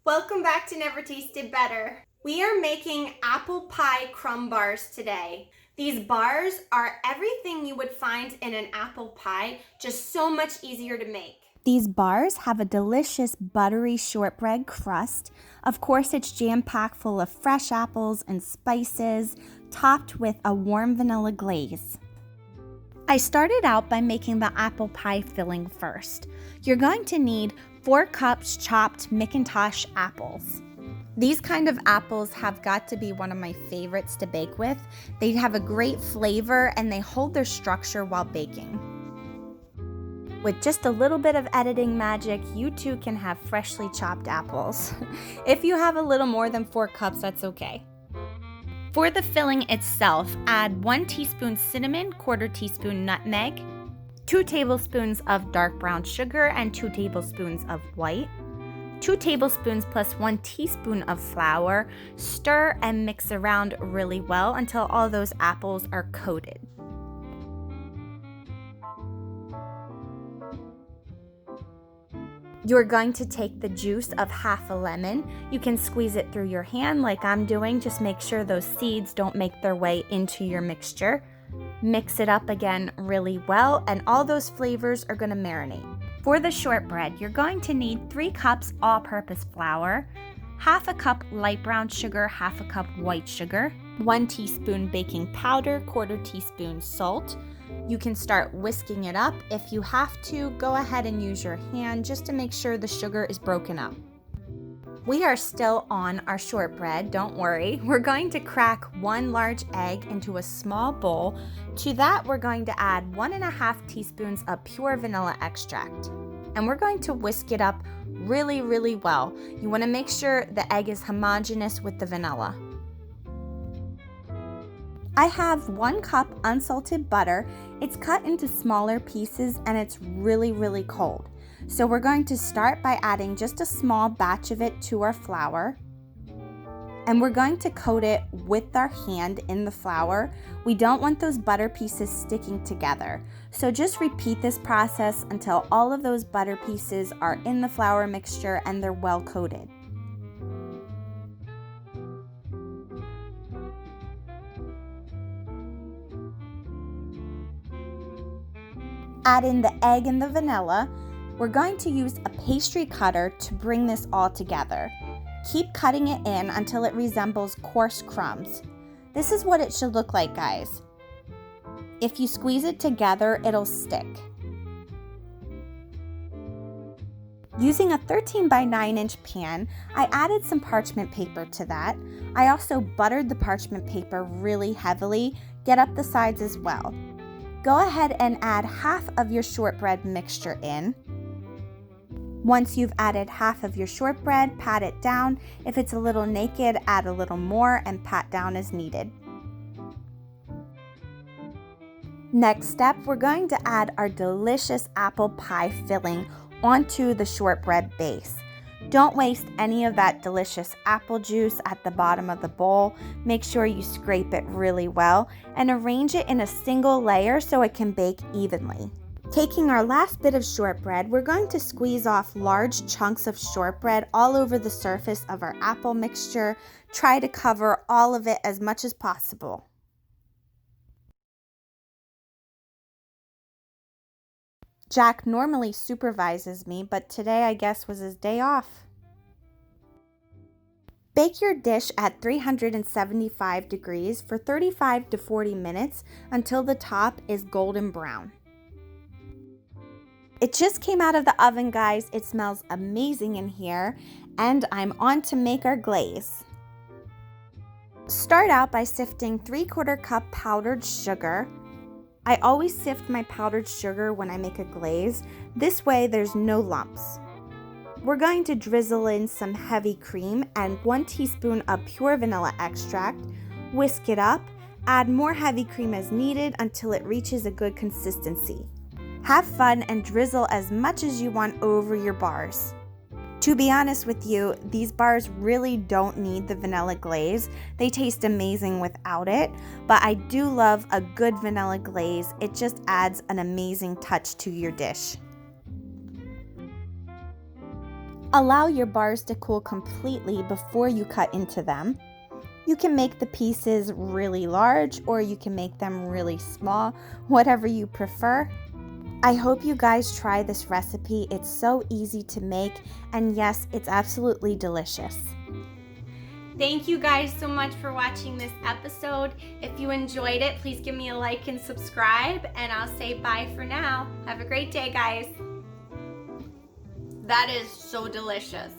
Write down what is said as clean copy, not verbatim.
Welcome back to Never Tasted Better. We are making apple pie crumb bars today. These bars are everything you would find in an apple pie, just so much easier to make. These bars have a delicious buttery shortbread crust. Of course, it's jam-packed full of fresh apples and spices, topped with a warm vanilla glaze. I started out by making the apple pie filling first. You're going to need 4 cups chopped McIntosh apples. These kind of apples have got to be one of my favorites to bake with. They have a great flavor and they hold their structure while baking. With just a little bit of editing magic, you too can have freshly chopped apples. If you have a little more than 4 cups, that's okay. For the filling itself, add 1 teaspoon cinnamon, 1/4 teaspoon nutmeg, 2 tablespoons of dark brown sugar and 2 tablespoons of white, 2 tablespoons plus 1 teaspoon of flour. Stir and mix around really well until all those apples are coated. You're going to take the juice of half a lemon. You can squeeze it through your hand like I'm doing. Just make sure those seeds don't make their way into your mixture. Mix it up again really well, and all those flavors are going to marinate. For the shortbread, you're going to need 3 cups all-purpose flour, half a cup light brown sugar, half a cup white sugar, 1 teaspoon baking powder, 1/4 teaspoon salt. You can start whisking it up. If you have to, go ahead and use your hand just to make sure the sugar is broken up. We are still on our shortbread, don't worry. We're going to crack 1 large egg into a small bowl. To that, we're going to add 1.5 teaspoons of pure vanilla extract. And we're going to whisk it up really, really well. You want to make sure the egg is homogeneous with the vanilla. I have 1 cup unsalted butter. It's cut into smaller pieces and it's really, really cold. So we're going to start by adding just a small batch of it to our flour. And we're going to coat it with our hand in the flour. We don't want those butter pieces sticking together. So just repeat this process until all of those butter pieces are in the flour mixture and they're well coated. Add in the egg and the vanilla. We're going to use a pastry cutter to bring this all together. Keep cutting it in until it resembles coarse crumbs. This is what it should look like, guys. If you squeeze it together, it'll stick. Using a 13 by 9 inch pan, I added some parchment paper to that. I also buttered the parchment paper really heavily. Get up the sides as well. Go ahead and add half of your shortbread mixture in. Once you've added half of your shortbread, pat it down. If it's a little naked, add a little more and pat down as needed. Next step, we're going to add our delicious apple pie filling onto the shortbread base. Don't waste any of that delicious apple juice at the bottom of the bowl. Make sure you scrape it really well and arrange it in a single layer so it can bake evenly. Taking our last bit of shortbread, we're going to squeeze off large chunks of shortbread all over the surface of our apple mixture. Try to cover all of it as much as possible. Jack normally supervises me, but today I guess was his day off. Bake your dish at 375 degrees for 35 to 40 minutes until the top is golden brown. It just came out of the oven, guys. It smells amazing in here, and I'm on to make our glaze. Start out by sifting 3/4 cup powdered sugar. I always sift my powdered sugar when I make a glaze. This way there's no lumps. We're going to drizzle in some heavy cream and 1 teaspoon of pure vanilla extract. Whisk it up. Add more heavy cream as needed until it reaches a good consistency. Have fun and drizzle as much as you want over your bars. To be honest with you, these bars really don't need the vanilla glaze. They taste amazing without it, but I do love a good vanilla glaze. It just adds an amazing touch to your dish. Allow your bars to cool completely before you cut into them. You can make the pieces really large or you can make them really small, whatever you prefer. I hope you guys try this recipe. It's so easy to make, and yes, it's absolutely delicious. Thank you guys so much for watching this episode. If you enjoyed it, please give me a like and subscribe, and I'll say bye for now. Have a great day, guys. That is so delicious.